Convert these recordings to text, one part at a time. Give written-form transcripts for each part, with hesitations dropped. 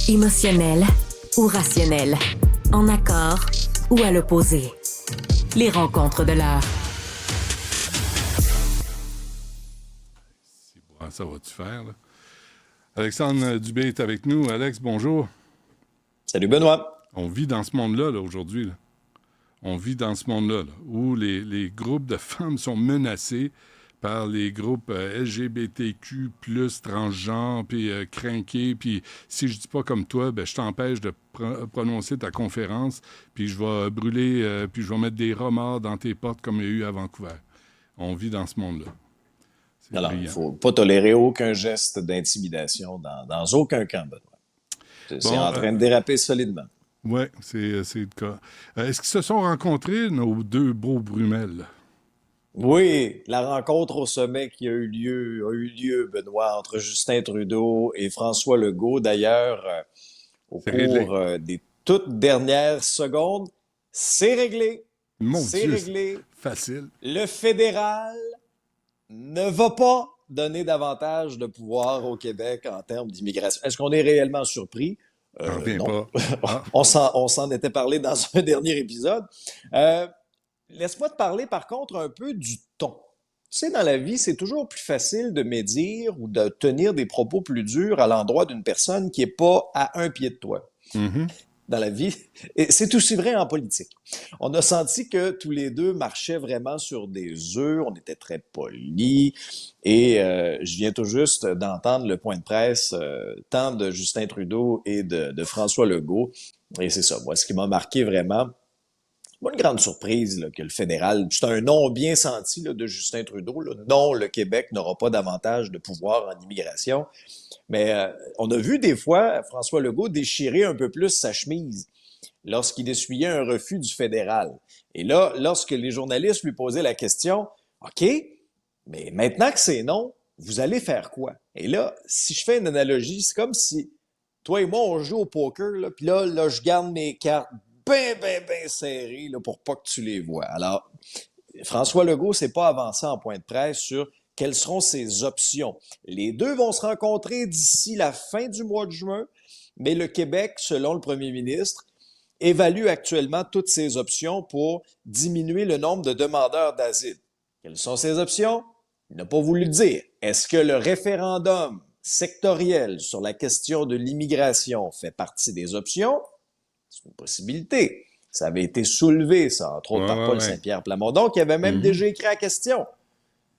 Émotionnel ou rationnel, en accord ou à l'opposé. Les rencontres de l'heure. Ça va-tu faire, là? Alexandre Dubé est avec nous. Alex, bonjour. Salut Benoît. On vit dans ce monde-là, aujourd'hui. Là. On vit dans ce monde-là, là, où les groupes de femmes sont menacés par les groupes LGBTQ+, transgenres, puis crinqués, puis si je dis pas comme toi, ben je t'empêche de prononcer ta conférence, puis je vais brûler, puis je vais mettre des remords dans tes portes comme il y a eu à Vancouver. On vit dans ce monde-là. Alors, il ne faut pas tolérer aucun geste d'intimidation dans aucun camp, Benoît. C'est en train de déraper solidement. Oui, c'est le cas. Est-ce qu'ils se sont rencontrés, nos deux beaux Brumels? Oui, la rencontre au sommet qui a eu lieu, Benoît, entre Justin Trudeau et François Legault. D'ailleurs, au cours des toutes dernières secondes, c'est réglé. Mon Dieu, réglé. Facile. Le fédéral ne va pas donner davantage de pouvoir au Québec en termes d'immigration. Est-ce qu'on est réellement surpris? Non. Pas. On s'en était parlé dans un dernier épisode. Laisse-moi te parler, par contre, un peu du ton. Tu sais, dans la vie, c'est toujours plus facile de médire ou de tenir des propos plus durs à l'endroit d'une personne qui n'est pas à un pied de toi. Mm-hmm. Dans la vie. Et c'est aussi vrai en politique. On a senti que tous les deux marchaient vraiment sur des œufs, on était très polis, et je viens tout juste d'entendre le point de presse tant de Justin Trudeau et de François Legault, et c'est ça, moi, ce qui m'a marqué vraiment, pas une grande surprise là, que le fédéral, c'est un non bien senti là, de Justin Trudeau, là. Non, le Québec n'aura pas davantage de pouvoir en immigration. Mais on a vu des fois François Legault déchirer un peu plus sa chemise lorsqu'il essuyait un refus du fédéral. Et là, lorsque les journalistes lui posaient la question, OK, mais maintenant que c'est non, vous allez faire quoi? Et là, si je fais une analogie, c'est comme si toi et moi, on joue au poker, là, puis là, je garde mes cartes bien serrées là, pour pas que tu les vois. Alors, François Legault s'est pas avancé en point de presse sur quelles seront ses options. Les deux vont se rencontrer d'ici la fin du mois de juin, mais le Québec, selon le premier ministre, évalue actuellement toutes ses options pour diminuer le nombre de demandeurs d'asile. Quelles sont ces options? Il n'a pas voulu le dire. Est-ce que le référendum sectoriel sur la question de l'immigration fait partie des options? C'est une possibilité. Ça avait été soulevé, ça, entre autres par Paul Saint-Pierre Plamondon, qui avait même déjà écrit la question.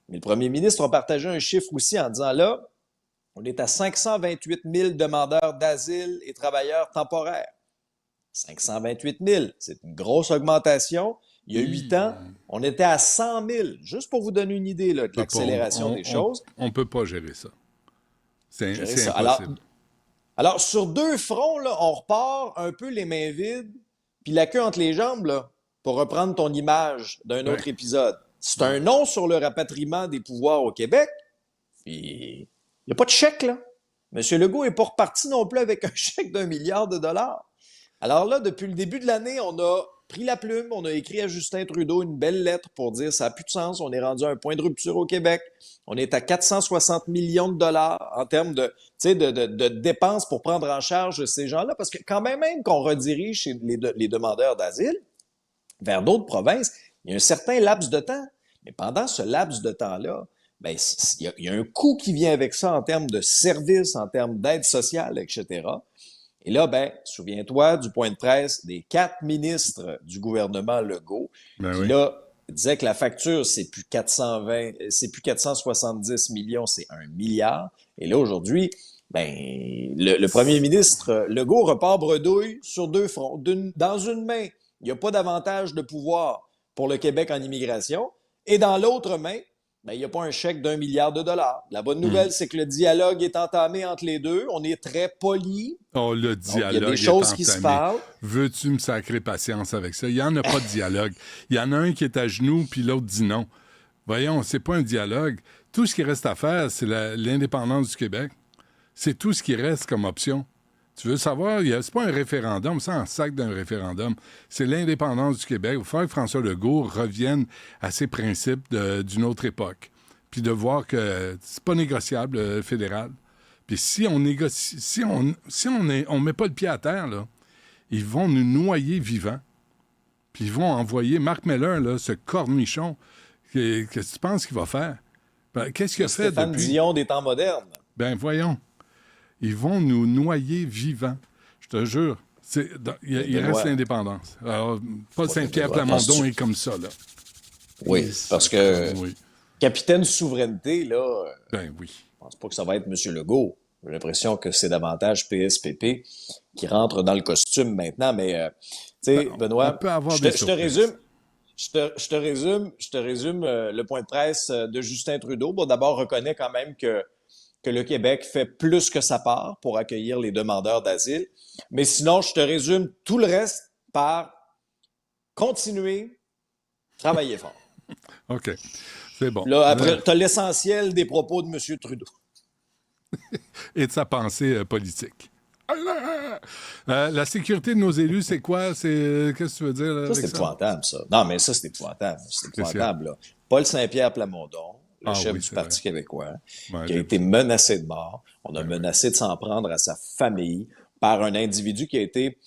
Mais le premier ministre a partagé un chiffre aussi en disant là, on est à 528 000 demandeurs d'asile et travailleurs temporaires. 528 000, c'est une grosse augmentation. Il y a 8 ans, on était à 100 000. Juste pour vous donner une idée là, de l'accélération des choses. On ne peut pas gérer ça. C'est impossible. Alors, sur deux fronts, là, on repart un peu les mains vides, puis la queue entre les jambes, là, pour reprendre ton image d'un autre épisode. C'est un non sur le rapatriement des pouvoirs au Québec. Puis, il n'y a pas de chèque, là. M. Legault n'est pas reparti non plus avec un chèque d'1 milliard de dollars. Alors là, depuis le début de l'année, on a pris la plume, on a écrit à Justin Trudeau une belle lettre pour dire ça n'a plus de sens, on est rendu à un point de rupture au Québec. On est à 460 millions de dollars en termes de dépenses pour prendre en charge ces gens-là, parce que quand même qu'on redirige les demandeurs d'asile vers d'autres provinces, il y a un certain laps de temps. Mais pendant ce laps de temps-là, ben, il y a un coût qui vient avec ça en termes de services, en termes d'aide sociale, etc. Et là, ben, souviens-toi du point de presse des 4 ministres du gouvernement Legault, qui là disaient que la facture, c'est plus 470 millions, c'est 1 milliard. Et là, aujourd'hui, ben, le premier ministre Legault repart bredouille sur deux fronts. Dans une main, il n'y a pas davantage de pouvoir pour le Québec en immigration. Et dans l'autre main, ben, il n'y a pas un chèque d'1 milliard de dollars. La bonne nouvelle, c'est que le dialogue est entamé entre les deux. On est très polis. Oh, le dialogue. Il y a des choses qui se parlent. Veux-tu me sacrer patience avec ça? Il n'y en a pas de dialogue. Il y en a un qui est à genoux, puis l'autre dit non. Voyons, c'est pas un dialogue. Tout ce qui reste à faire, c'est l'indépendance du Québec. C'est tout ce qui reste comme option. Tu veux savoir, c'est pas un référendum, c'est un sac d'un référendum. C'est l'indépendance du Québec. Il va falloir que François Legault revienne à ses principes d'une autre époque. Puis de voir que c'est pas négociable, le fédéral. Puis si on négocie, on met pas le pied à terre, là, ils vont nous noyer vivants. Puis ils vont envoyer Mark Miller, là, ce cornichon. Qu'est-ce que tu penses qu'il va faire? Ben, qu'est-ce qu'il a fait Stéphane depuis? Dion des temps modernes. Ben voyons. Ils vont nous noyer vivants. Je te jure. Il reste l'indépendance. Alors, Paul Saint-Pierre Plamondon est comme ça, là. Oui, parce que Oui. capitaine souveraineté, là, Ben oui. je pense pas que ça va être M. Legault. J'ai l'impression que c'est davantage PSPP qui rentre dans le costume maintenant. Mais, tu sais, Benoît, on peut avoir je des te surprises. résume. Je te résume le point de presse de Justin Trudeau. Bon, d'abord, reconnaît quand même que le Québec fait plus que sa part pour accueillir les demandeurs d'asile. Mais sinon, je te résume tout le reste par continuer, travailler fort. OK. C'est bon. Là, après, tu as l'essentiel des propos de M. Trudeau. Et de sa pensée politique. La sécurité de nos élus, c'est quoi? Qu'est-ce que tu veux dire là, Ça, avec c'est ça? épouvantable, ça. Non, mais ça, c'est épouvantable. C'est épouvantable, là. Paul Saint-Pierre Plamondon, le chef oui, du c'est Parti vrai. québécois, Ouais, qui a j'ai été vu. menacé de mort. On a menacé de s'en prendre à sa famille par un individu qui a été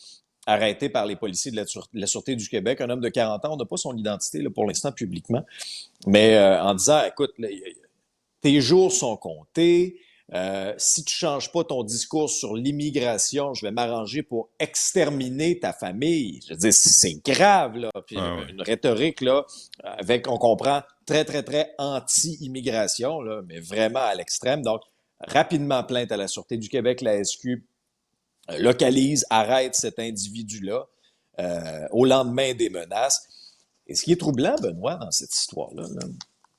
arrêté par les policiers de la Sûreté du Québec, un homme de 40 ans. On n'a pas son identité là, pour l'instant publiquement, mais en disant, écoute, là, tes jours sont comptés. Si tu changes pas ton discours sur l'immigration, je vais m'arranger pour exterminer ta famille. Je veux dire, c'est grave, là. Puis Ouais. une rhétorique, là, avec, on comprend, très, très, très anti-immigration, là, mais vraiment à l'extrême. Donc, rapidement plainte à la Sûreté du Québec, la SQ localise, arrête cet individu-là au lendemain des menaces. Et ce qui est troublant, Benoît, dans cette histoire-là, là,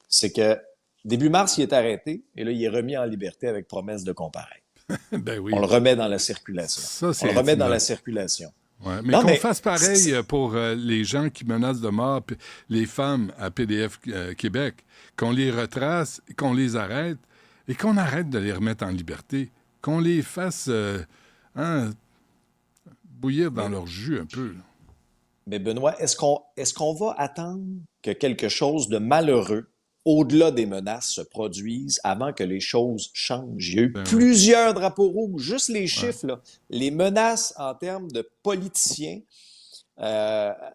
c'est que début mars, il est arrêté et là, il est remis en liberté avec promesse de comparaître. Ben oui. On le remet dans la circulation. Ça, c'est On le remet dans intimidant. la circulation. Ouais. Mais Non, qu'on mais fasse pareil pour les gens qui menacent de mort, puis les femmes à PDF Québec, qu'on les retrace, qu'on les arrête et qu'on arrête de les remettre en liberté, qu'on les fasse bouillir dans leur jus un peu. Là. Mais Benoît, est-ce qu'on va attendre que quelque chose de malheureux, au-delà des menaces, se produise avant que les choses changent? Il y a eu Ben oui. plusieurs drapeaux rouges, juste les chiffres, là. Les menaces en termes de politiciens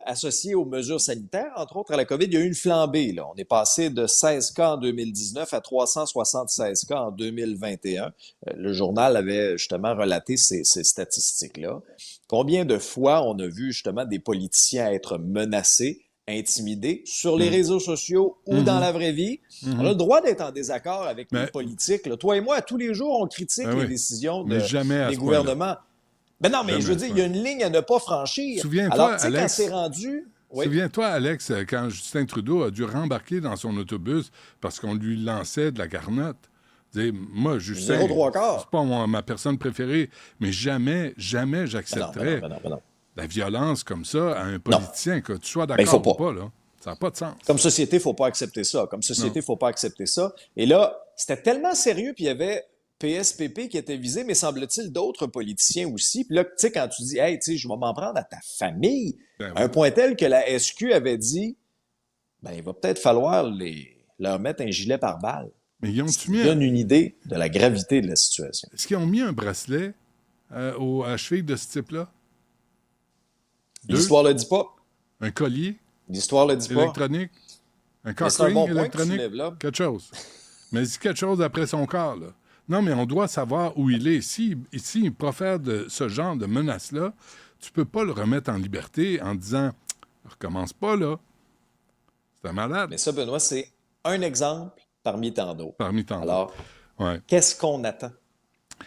associés aux mesures sanitaires, entre autres à la COVID, il y a eu une flambée, là. On est passé de 16 cas en 2019 à 376 cas en 2021. Le journal avait justement relaté ces statistiques-là. Combien de fois on a vu justement des politiciens être menacés, intimidés sur les réseaux sociaux ou dans la vraie vie? On a le droit d'être en désaccord avec les politiques. Là. Toi et moi, tous les jours, on critique les décisions mais jamais à des ce point-là. gouvernements. Ben non, mais Jamais je veux à ce dire, il y a une ligne à ne pas franchir. Alors, tu sais, quand c'est rendu... Oui. Souviens-toi, Alex, quand Justin Trudeau a dû rembarquer dans son autobus parce qu'on lui lançait de la garnotte. Moi, Justin, 0,3 c'est pas ma personne préférée, mais jamais j'accepterais Ben non. la violence comme ça à un politicien, que tu sois il d'accord faut pas. ou pas. Là. Ça n'a pas de sens. Comme société, il ne faut pas accepter ça. Comme société, il ne faut pas accepter ça. Et là, c'était tellement sérieux, puis il y avait PSPP qui était visé, mais semble-t-il d'autres politiciens aussi. Puis là, tu sais, quand tu dis, hey, tu sais, je vais m'en prendre à ta famille, à un point tel que la SQ avait dit, ben, il va peut-être falloir leur mettre un gilet pare-balles. Mais ils ont Ça donne une idée de la gravité de la situation. Est-ce qu'ils ont mis un bracelet à cheville de ce type-là? L'histoire ne le dit pas. Un collier? L'histoire ne le dit pas. Électronique? Un cock C'est un ring bon point que tu électronique? soulèves, là. Quelque chose. Mais c'est quelque chose après son corps, là. Non, mais on doit savoir où il est. S'il profère de ce genre de menace-là, tu peux pas le remettre en liberté en disant « Recommence pas, là. » C'est un malade. Mais ça, Benoît, c'est un exemple parmi tant d'autres. Parmi tant d'autres. Alors, Ouais. qu'est-ce qu'on attend?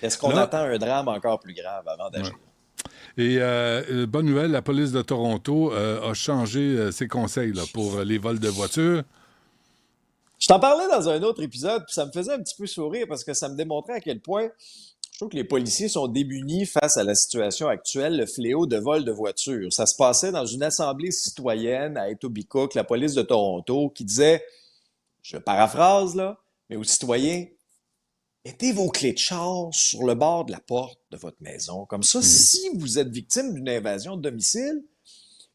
Est-ce qu'on Là- attend un drame encore plus grave avant d'agir? Et bonne nouvelle, la police de Toronto a changé ses conseils là, pour les vols de voitures. Je t'en parlais dans un autre épisode, puis ça me faisait un petit peu sourire parce que ça me démontrait à quel point je trouve que les policiers sont démunis face à la situation actuelle, le fléau de vol de voitures. Ça se passait dans une assemblée citoyenne à Etobicoke, la police de Toronto, qui disait, je paraphrase là, mais aux citoyens, mettez vos clés de char sur le bord de la porte de votre maison. Comme ça, si vous êtes victime d'une invasion de domicile,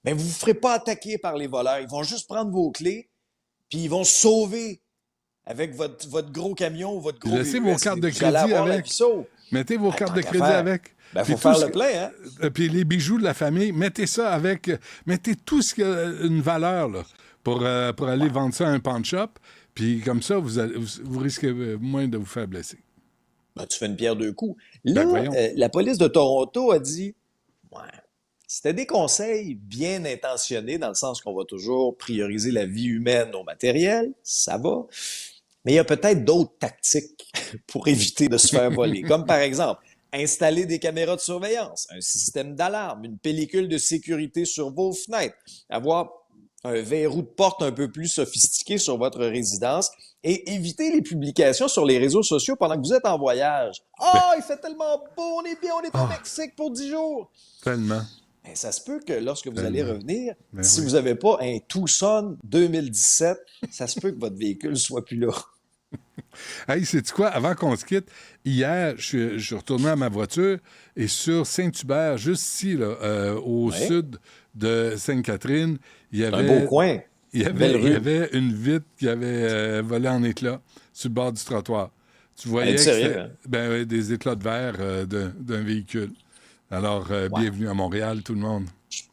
ben vous ne vous ferez pas attaquer par les voleurs. Ils vont juste prendre vos clés, puis ils vont se sauver avec votre gros camion ou votre gros Laissez vos cartes de Vous allez crédit avoir la avec. vie sauve. Mettez vos Ben, cartes tant de qu'à crédit faire. avec. Ben, Puis faut tout faire ce le que- plein, hein? Puis les bijoux de la famille, mettez ça avec. Mettez tout ce qui a une valeur là, pour aller vendre ça à un pawn shop. Puis comme ça, vous risquez moins de vous faire blesser. Ben, tu fais une pierre deux coups. Ben, Là, voyons. la police de Toronto a dit, ouais, c'était des conseils bien intentionnés dans le sens qu'on va toujours prioriser la vie humaine au matériel, ça va. Mais il y a peut-être d'autres tactiques pour éviter de se faire voler, comme par exemple installer des caméras de surveillance, un système d'alarme, une pellicule de sécurité sur vos fenêtres, avoir un verrou de porte un peu plus sophistiqué sur votre résidence et éviter les publications sur les réseaux sociaux pendant que vous êtes en voyage. Ah, il fait tellement beau, on est bien, on est au Mexique pour 10 jours. Tellement. Ben, ça se peut que lorsque vous Tellement. allez revenir, Ben si oui. vous n'avez pas un Tucson 2017, ça se peut que votre véhicule soit plus là. Hey, sais-tu quoi? Avant qu'on se quitte, hier, je suis retourné à ma voiture et sur Saint-Hubert, juste ici, là, au Ouais. sud de Sainte-Catherine, il y Un avait, beau coin. Belle il rue. y avait une vitre qui avait volé en éclats sur le bord du trottoir. Tu voyais Es-tu que sérieux, c'était hein? ouais, des éclats de verre d'un véhicule. Alors, Ouais. bienvenue à Montréal, tout le monde. Je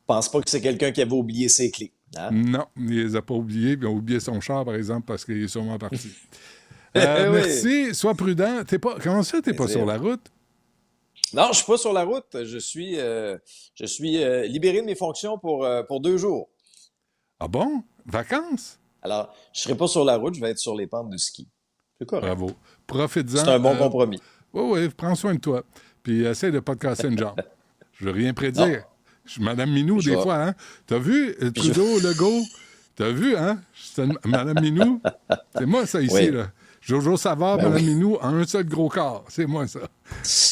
pense pas que c'est quelqu'un qui avait oublié ses clés. Hein? Non, il les a pas oubliés. Puis il a oublié son char, par exemple, parce qu'il est sûrement parti. Oui. Merci. Sois prudent. Comment ça, t'es pas Plaisir. sur la route? Non, je suis pas sur la route. Je suis libéré de mes fonctions pour 2 jours. Ah bon? Vacances? Alors, je serai pas sur la route, je vais être sur les pentes de ski. C'est correct. Bravo. Profites-en. C'est un bon compromis. Oui, prends soin de toi. Puis essaie de pas te casser une jambe. Je veux rien prédire. Je suis Madame Minou, Je des vais- fois, hein? T'as vu Trudeau, Legault? T'as vu, hein? Madame Minou? C'est moi, ça, ici, Oui. là. Jojo Savard, Ben Madame oui. Minou, en un seul gros corps. C'est moi, ça.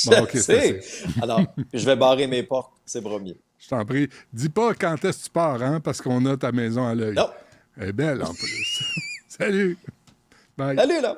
Bon, OK, c'est assez. Alors, je vais barrer mes portes, c'est promis. Je t'en prie. Dis pas quand est-ce que tu pars, hein? Parce qu'on a ta maison à l'œil. Non. Elle est belle, en plus. Salut! Bye. Allez, là!